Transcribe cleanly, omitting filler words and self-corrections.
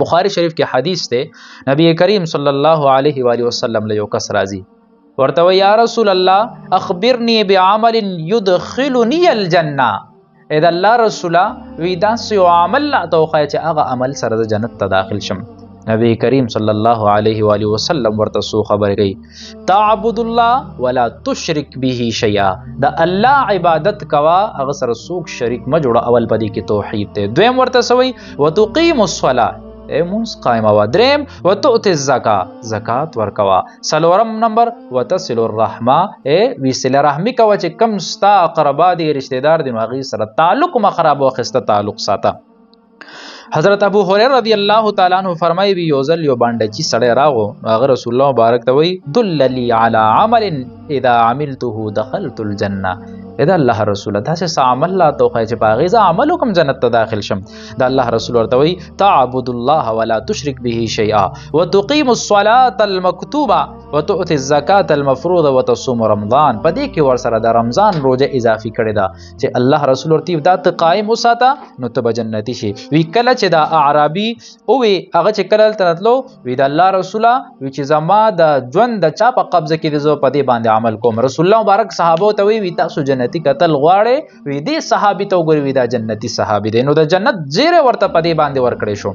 بخاری شریف کې حدیث ته نبی کریم صلی الله علیه و آله وسلم له یو کس راځي ورته وی یا رسول الله اخبرني بعمل يدخلني الجنه اې د الله رسوله وی داسې یو عمل لا توخی چې هغه عمل سره د جنت ته داخل شم. نبی کریم صلی الله علیه و آله وسلم ورته سو خبرې کوي تعبد الله ولا تشرک به شیئا د الله عبادت کوا هغه سره څوک شریک مه جوړه. اول پدې کې توحید ته. دویم ورته سوی وتقیم الصلاه منځ قائمه وا. دریم وتؤتي الزکاه زکات ورکوا. څلورم نمبر وتصل الرحمه وصله رحمی کوا چې کم ستا اقربا دي رشتہ دار دي هغه سره تعلق مه خراب واخسته تعلق ساته. حضرت ابو هريره رضی الله تعالی عنہ فرمایي یو ځل یو باندې چې سړی راغو هغه رسول الله مبارک ته وی دللی علی عمل اذا عملته دخلت الجنه. اذا الله رسول دا چې عمل لا توخی چې باغی ز عمل کوم جنت ته داخل شم. دا الله رسول ورته وی تعبد الله ولا تشرك به شيئا وتقيم الصلاه المكتوبه وتؤتي الزکات المفروضه وتصوم رمضان. پدې کې ور سره د رمضان روزه اضافي کړي دا چې الله رسول ورته دا ته قائم وساته نو ته جنتی شي. وی کله چې دا اعرابي او وی هغه چې کله ترتلو وی د الله رسوله وی چې زما د ژوند د چا په قبضه کې د زو پدې باندې عمل کوم. رسول الله مبارک صحابه ته وی تاسو جنتی قتل غواړي وی دې صحابي ته وګوري وی دا جنتی صحابي دی نو د جنت زیره ورته پدې باندې ورکړې شو.